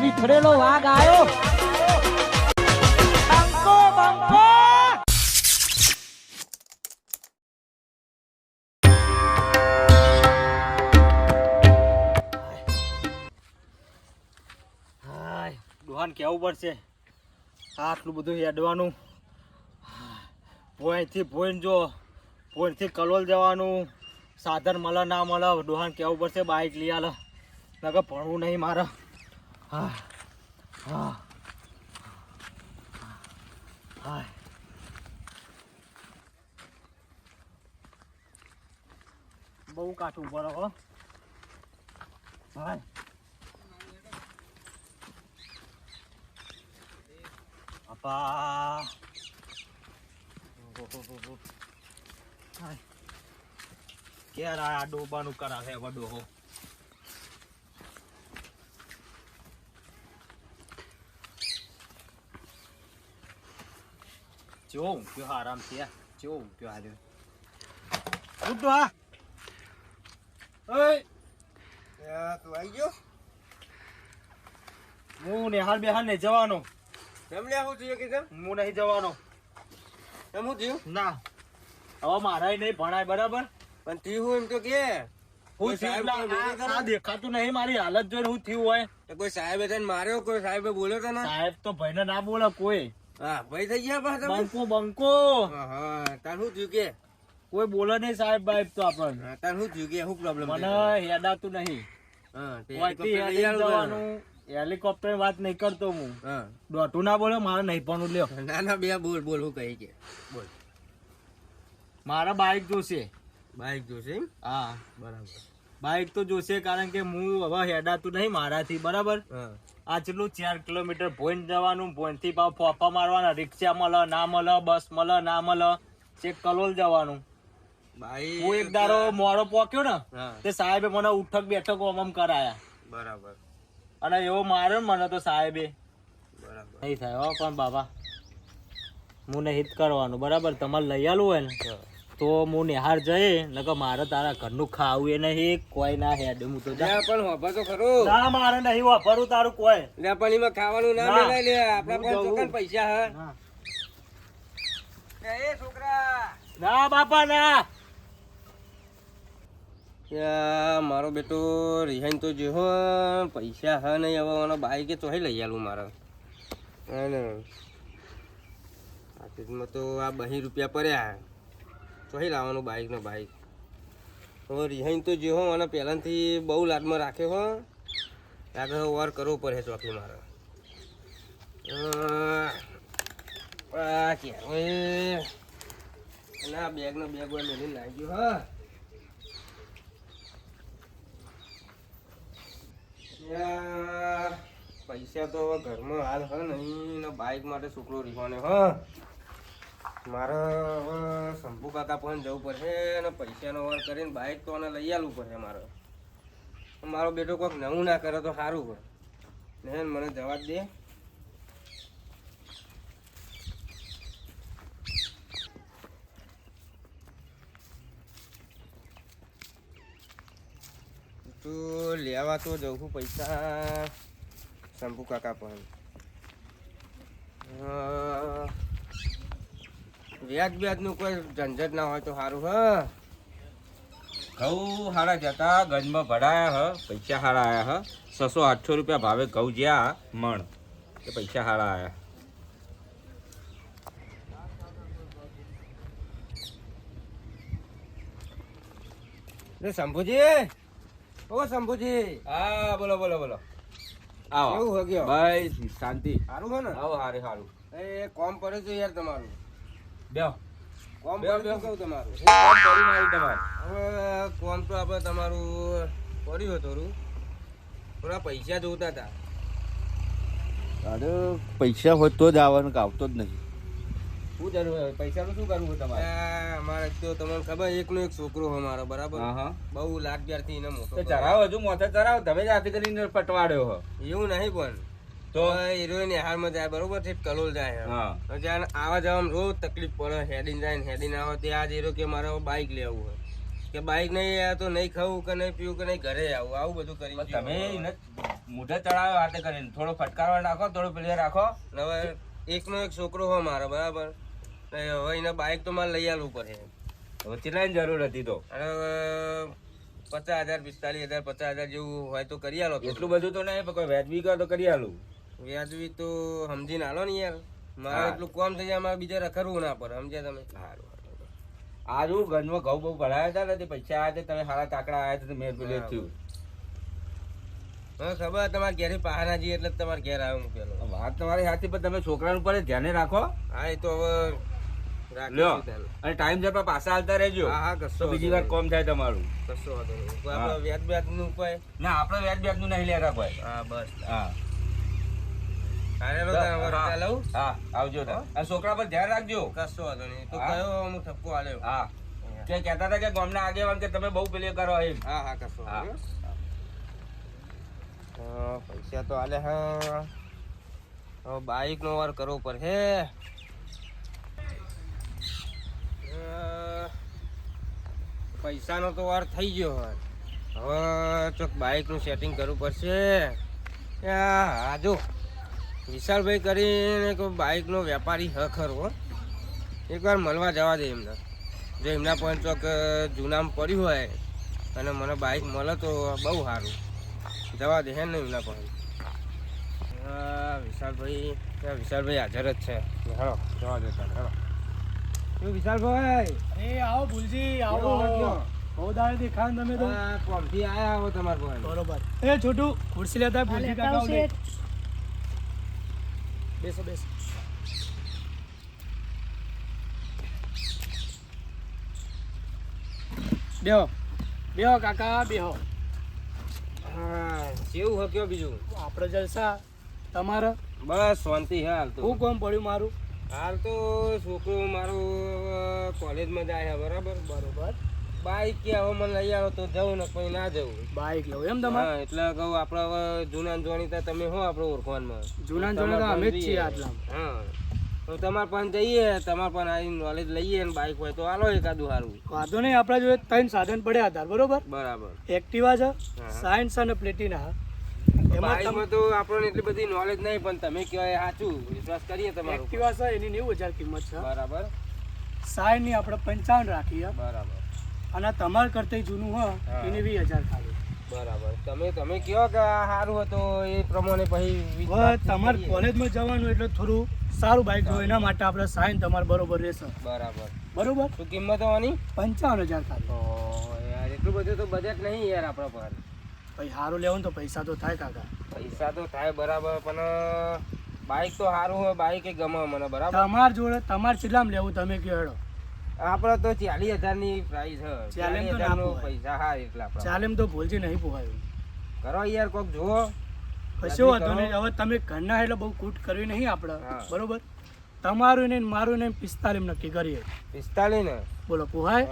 વિફરેલો વાઘ આવ્યો. બંકો બંકો ડોહાન કેવું પડશે આટલું બધું હેડવાનું. ભોયથી ભોઈને જો ભોયથી કલોલ જવાનું સાધન મળે ના મળે ડોહાન કેવું પડશે બાઇક લઈ આલે નકર ભણવું નહીં મારે. હા હા હા બહુ કાઠું પડે હો. હા અપા ક્યારે આ ડોબાનું કરાવે વડો હો. ચેવો ઊંઘ્યો આરામ થયા ચેવો ઊંઘ્યો હાર્યો ઉઠો. હા તું આવી ગયો? હું નેહાલ બેહાલ નહીં જવાનો. કેમ લે હું થયું કે કેમ? હું નહીં જવાનો. કેમ હું થયું? ના હવે મારા નહીં ભણાય બરાબર. પણ થયું હું એમ તો કે હું આ દેખાતું નહીં મારી હાલત જોઈને હું થયું હોય. કોઈ સાહેબે તને માર્યો? કોઈ સાહેબે બોલ્યો તને? સાહેબ તો ભાઈને ના બોલે કોઈ. હા ભાઈ થઈ ગયા પાછા તમે? બંકો બંકો હા તાર શું થયું કે? કોઈ બોલે નહીં સાહેબ બાઈબ તો આપણને. હા તાર શું થયું કે? શું પ્રોબ્લેમ? મને હેડાતું નહીં. હા ઓયથી હેડી જવાનું. હેલિકોપ્ટર ની વાત નહીં કરતો હું. હા દોઢું ના બોલે મારે નહીં પણ લ્યો. ના ના બે બોલ બોલ હું કહી કે બોલ. મારા બાઈક જોશે. બાઈક જોશે એમ? હા બરાબર. બાઈક તો જોશે કારણ કે હું હવે હેડાતું નહીં મારાથી બરાબર. હા આ જેટલું 4 કિલોમીટર ભોઈન જવાનું ભોઈનથી પાછું ફોફા મારવાના રિક્ષા મળે ના મળે બસ મળે ના મળે છેક કલોલ જવાનું. બાઈક હું એક દારો મોડો પોક્યો ને હા તે સાહેબે મને ઉઠક બેઠક ઓમ કરાયા બરાબર અને એવો માર્યો ને મને તો સાહેબે. બરાબર નહીં થાય હો પણ બાબા હું નહીં જ કરવાનું બરાબર. તમારે લઈ આલું હોય ને તો હું નિહાર જઈએ નકર મારે તારા ઘરનું ખાવું એ નહીં કોઈ ના હેડ હું તો જા. પણ હોભા તો ખરું. ના મારે નહીં વાપરવું તારું કોઈ. લે પણ એમાં ખાવાનું ના ના. મેલાય લે આપણા હું પાસે જઉં. ચોકન પૈસા હે. ના. એ છોકરા ના બાપા ના. યા મારો બેટો રિહાઈન તો જો હો પૈસા હા નહીં હવે મને બાઈકે ચોહી લઈ આલું મારે. અને આખીમાં તો આ 20 રૂપિયા પડ્યા ચોહી લાવવાનું બાઈક ને બાઈક. હવે રિહાઈન તો જો હો મને પહેલાંથી બહુ લાડમાં રાખ્યો હો આગળ વાર કરવો પડે ચોકી મારે. આ ક્યાં ના બેગ નો બેગ હોય મેલી લાગ્યો હા. પૈસા તો હવે ઘરમાં હાલ હ નહીં ને બાઈક માટે છોકરો રીવાનો હ મારે હવે શંભુ કાકા પણ જવું પડશે અને પૈસાનો વાર કરીને બાઈક તો આને લઈ આવવું પડશે મારે. મારો બેટો કોઈક નવું ના કરે તો સારું હોય ને મને જવા દે. તો લેવા તો જવું છું પૈસા શંભુ કાકા પણ વ્યાજ નું કોઈ ઝંઝટ ના હોય તો સારું હ. ઘઉં હારા જતા ગંજમાં ભરાયા હ પૈસા હારા આયા હ 600-800 રૂપિયા ભાવે ઘઉં જ્યાં મણ એ પૈસા હારા આયા. શંભુજી ઓ શંભુજી હા બોલો બોલો બોલો આવો કેવું હો ગયો? ભાઈ શાંતિ સારું હો ને? આવો હારે હારું એ કોમ પડે છે યાર તમારું. બેહો કોમ બેહો, પડે બેહો. કહું તમારું. હું કામ કરીને આવી તમારે. હવે કોમ તો આપણે તમારું પડ્યું હતું થોડા પૈસા જોતા હતા. અરે પૈસા હોય તો જ આવવાનું કે આવતો જ નહીં. શું જરૂર હોય પૈસાનું શું કરવું હોય તમારે? અમારે તો તમને ખબર એકનો એક છોકરો હોય મારો બરાબર હા હા બહુ લાડ પ્યારથી એને મોટો તો કર્યો. ચરાવો હજુ મોથે ચરાવો તમે જાતે કરીને પટવાડ્યો હો એવું નહીં પણ તો હિરોઈન હાલમાં જાય બરોબર છે કલોલ જાય હા જ્યાં આવા જવામાં રોજ તકલીફ પડે હેડીને જાય ને હેડીને આવે ત્યાં જ હીરો કે મારે બાઈક લેવું હોય કે બાઈક નહીં આવે તો નહીં ખાવું કે નહીં પીવું કે નહીં ઘરે આવું આવું બધું કરી તમે એને મોઢે ચડાવ્યો હાથે કરીને થોડો ફટકારવા નાખો, થોડો પેલી રાખો. ને હવે એકનો એક છોકરો હોય મારો, બરાબર. ને હવે એને બાઇક તો મારે લઈ આવવું પડે. હવે કેટલાની જરૂર હતી તો? અને હવે 50,000 45,000 50,000 જેવું હોય તો કરી આલો. એટલું બધું તો નહીં, પણ કોઈ વ્યાજબી કહો તો કરી આલું. વ્યાજબી તો સમજીને આલો ને યાર. મારે હા. એટલું કોમ થઈ જાય, મારે બીજા રખડવું ના પડે, સમજ્યા તમે? આજુ ગંજમાં ઘઉં બહુ ભરાયા હતા ને તે પૈસા આવ્યા હતા, તમે સારા કાકડા આવ્યા હતા, મેર પેલું થયું. હવે ખબર તમારે ઘેરે પહાડા જઈએ એટલે જ તમારે ઘેર આવ્યો હું પેલો. વાત તમારી સાચી, પણ તમે છોકરાનું પર ધ્યાને રાખો. હા, એ તો હવે લ્યો, રાખીશું ત્યારે. અને ટાઈમ છે પાછા આવતા રહેજો. હા હા, કશો તો બીજી વાર કોમ થાય તમારું. કશો વાંધો નહીં. કોઈ આપણે વ્યાજ બ્યાજનું ઉપાય? ના, આપણે વ્યાજ નું નહીં લેતા કોઈ. હા, બસ. હા હારે લો તારે હવે રજા લઉં? હા, આવજો તાર. અને છોકરા પર ધ્યાન રાખજો. કશો વાંધો નહીં. તો હા. કયો હું ઠપકો આલ્યો? હા, કે કહેતા હતા કે ગામના આગેવાન કે તમે બહુ પેલી કરો એમ. હા હા, કશો હા. વાંધો નહીં. પૈસા તો આલે હા. હવે બાઈક નો વાર કરવો પડે. પૈસાનો તો વાર થઈ ગયો હોય. હવે ચોક બાઈક નું સેટિંગ કરવું પડશે. હા જો વિશાલભાઈ કરીને કોઈ બાઈક નો વેપારી હ ખરો. એકવાર મળવા જવા દે એમને. જો એમના પણ ચોક જૂનામાં પડ્યું હોય અને મને બાઈક મળે તો બહુ સારું. જવા દે હે ને એમના પણ. વિશાલભાઈ હાજર જ છે. હેલો જવા દે તાર, હેલો. શું વિશાલભાઈ? એ આવો ભૂલજી આવો બહુ દાડે દેખાય ને તમે તો. કોમથી આયા આવો તમારે પણ. બરોબર. એ છોટું ખુરશી લેતા ભૂલજી કાકા આવો. બેસો બેસો. બેહો બેહો કાકા બેહો. હા, કેવું હોય કયો બીજું? આપણે જલસા. તમારે બસ શાંતિ હે હાલ તો. શું કોમ પડ્યું મારું? હાલ તો છોકરો મારું કોલેજમાં જાય છે, બરાબર. બરોબર. બાઈક કે હવે મને લઈ આવો તો જવું ને કોઈ ના જવું. બાઈક લઉં એમ તમારે? હા, એટલે કહું આપણે હવે જૂના જોણીતા તમે હો આપણે ઓળખવાનમાં. જૂના જોડે તો અમે જ છીએ આટલા. હા, તો તમારે પણ જઈએ, તમારે પણ આ નોલેજ લઈએ ને બાઈક હોય તો હાલો એકાદું સારું. વાંધો નહીં. આપણા જોડે 3 સાધન પડ્યા હતા, બરોબર. બરાબર. એક્ટિવા છે, હા. સાયન્સ અને પ્લેટિના. એમાં બાઈકમાં તો આપણને એટલી બધી નોલેજ નહીં, પણ તમે કહેવાય સાચું, વિશ્વાસ કરીએ તમારો. એક્ટિવા છે એની 90,000 કિંમત છે. બરાબર સાયન્સની આપણે 55 રાખી છે. બરાબર અને તમારે કરતા જૂનું હોય હા. એની 20,000 ખાલી. બરાબર. તમે કહો કે આ સારું હતો એ પ્રમાણે પછી હવે વિચાર તમારે કરીએ. કોલેજમાં જવાનું એટલે થોડું સારું બાઇક હોય એના માટે આપણે સાયન્સ તમારે બરોબર રહેશે. બરાબર. બરોબર. શું કિંમત હોવાની? 55,000 ખાલી. ઓહો યાર, એટલું બધું તો બજેટ નહીં યાર આપણા પર. ભાઈ સારું લેવું તો પૈસા તો થાય કાકા. પૈસા તો થાય બરાબર, પણ બાઈક તો સારું હોય, બાઈક એ ગમે મને, બરાબર. તમાર જોડે તમારે કેટલામાં લેવું તમે કહો હેડો. આપણે તો 40,000 ની પ્રાઇસ છે. 40,000 તો 40,000 ના નો પોહાય. પૈસા હા એટલે આપણે ચાલે એમ તો ભૂલથી નહીં પોહાયું. કરો યાર, કોક જુઓ. કશો વાંધો નહીં. હવે તમે ઘરના એટલે બહુ કૂટ કરવી નહીં આપણે. હા. બરોબર. તમારું નહીં ને મારું નહીં 45 નક્કી કરીએ. 45 ને બોલો પોહાય?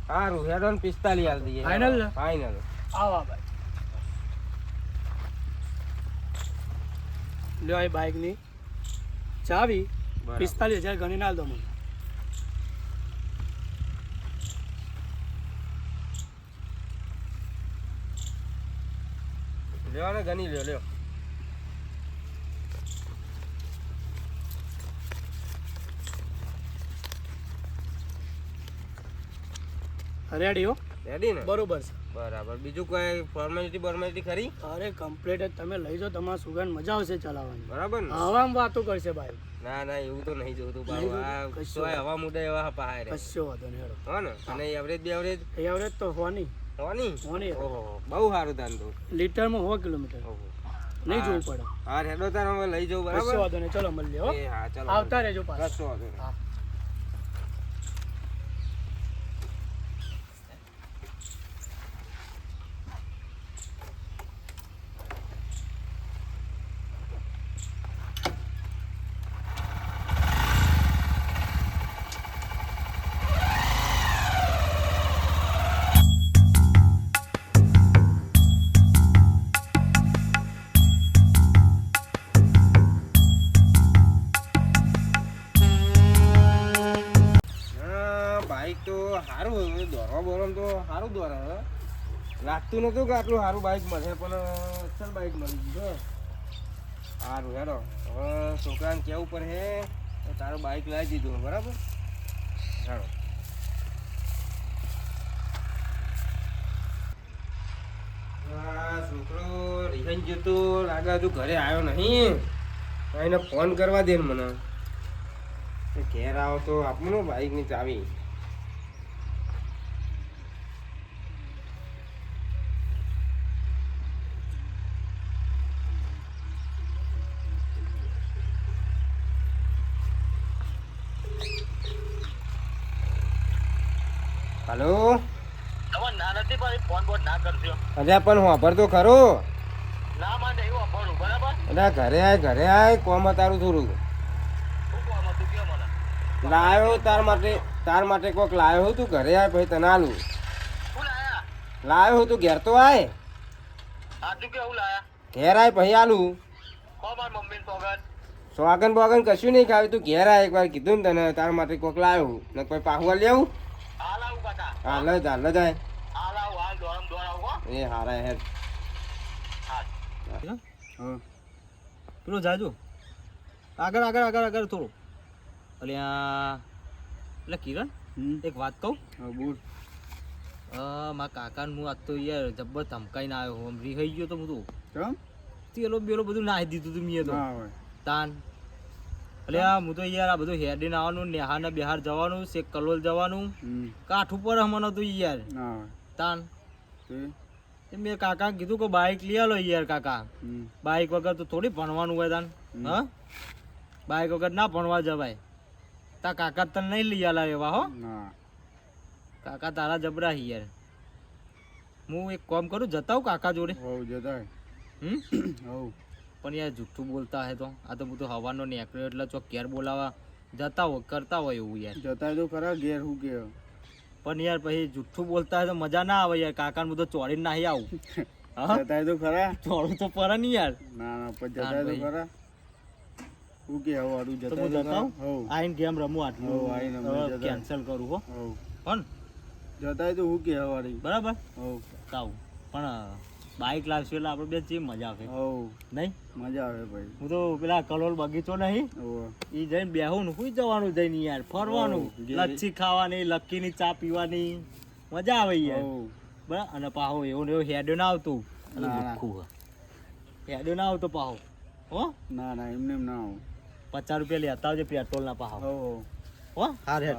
સારું હેડો ને 45 હાલ દઈએ. Final ને? ફાઇનલ. આવા ભાઈ લ્યો આ બાઇકની ચાવી. બરાબર. 45,000 ગણી ના દો મને. લ્યો ને ગણી લ્યો, લ્યો. રેડી હો? રેડી ને? બરોબર છે. બરાબર. બીજું કોઈ ફોર્માલિટી ખરી? અરે કમ્પ્લીટ જ તમે લઈ જાઓ. તમારા સુગંધ મજા આવશે ચલાવવાની. બરાબર ને? હવામાં વાતો કરશે ભાઈ. ના ના, એવું તો નહીં જોતું નહીં બાબુ. જોતું? આ કશું તોય હવા મુડે એવા પહાય રે. કશો વાંધો નહીં હેડો. હો ને? અને એવરેજ બેવરેજ એવરેજ તો હોની હોની? હોની ઓહો, બહુ સારું ધંધો. લીટરમાં 100 કિલોમીટર ઓહો. નહીં જોવું પડે. હા હેડો તાર હવે લઈ જાઉં, કશો બરાબર? વાંધો નહીં. ચલો મળીએ હો. એ હા, ચાલો. આવતા રહેજો પાછા. કશો વાંધો નહીં. હા. હા, બાઈક તો સારું હોય, દોરવા બોરવા તો સારું દોરે હે. લાગતું નતું કે આટલું સારું બાઇક મળે પણ અસલ બાઇક મળી ગયું સારું હેડો હવે છોકરાને કેવું પડે તો તારું બાઇક લાવી દીધું બરાબર હેડો છોકરો રિહાઈ જતો લાગે હજુ ઘરે આવ્યો નહીં એને ફોન કરવા દે ને મને ઘેર આવો તો આપનું બાઇકની ચાવી હલો અરે પણ વાપર તો ખરો અરે ઘરે આય કોમ તારું થોડું લાયો તાર માટે કોક લાયો હું તું ઘરે આય ભાઈ તને આલું લાયો હું તું ઘેર તો આય ઘેર આય ભાઈ આલું સોગન બોગન કશું નહીં ખાવી તું ઘેર આય એકવાર કીધું ને તને તાર માટે કોક લાયો ને કોઈ પાહુઆ લેવું હાલ જ જાય એ હારા હેડ પેલો જાજો આગળ થોડું એટલે કિરણ એક વાત કહું બોલ મારા કાકાને હું આજ તો યાર જબ્બર ધમકાઈને આવ્યો આમ રીહાઈ ગયો તો બધું કેમ તેલો બેલો બધું નાહી દીધું તું મેં તો ના હોય તાન એટલે હું તો યાર આ બધું હેડીને આવવાનું નેહાર ને બિહાર જવાનું શેખ કલોલ જવાનું કાઠ ઉપર મને તો યાર ના હોય તાન મેં કાકા કીધું કે બાઇક લઈ આલો યાર કાકા બાઇક વગર તો થોડી ભણવાનું હોય તાન હા બાઇક વગર ના ભણવા જવાય તા કાકા તને નહીં લઈ આલા એવા હો કાકા તારા જબરા યાર હું એક કામ કરું જતાવ કાકા જોડે પણ યાર જુઠ્ઠું બોલતા હે તો આ તો બધું હવાનો નીકળ્યો એટલે ચોક ઘેર બોલાવા જતા હોય કરતા હોય એવું યાર જતા તો ખરા ઘેર હું કે પણ યાર પછી જુઠ્ઠું બોલતા હોય તો મજા ના આવે યાર કાકાને બધું ચોરીને નાહી આવું હા જતા તો ખરા ચોરું તો પર નહીં યાર ના પણ જતા તો ખરા હું કે હવે આડું તો હું જતા જતાવ હો આઈને ગેમ રમું આટલું આઈને અમે જતા. કેન્સલ કરું હો હો પણ જતા તો હું કે હવે બરાબર હો કાવ પણ બાઇક લાવશું એટલે આપણે બે જે મજા આવે હો નહીં મજા આવે ભાઈ હું તો પેલા કલોલ બગીચો નહીં હો એ જઈને બેહું ને શું જવાનું જઈને યાર ફરવાનું હઉ, લચ્છી ખાવાની લક્કીની ચા પીવાની મજા આવે યાર હો બરાબર અને પાહો એવું ને એવું હેડ્યો ના આવતું ના, ના. હેડ્યો ના આવતો પાહો હો ના એમને એમ ના આવું 50 રૂપિયા લેતા આવજે પેટ્રોલ ના પાહો હો હો હાર હેડ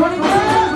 હા.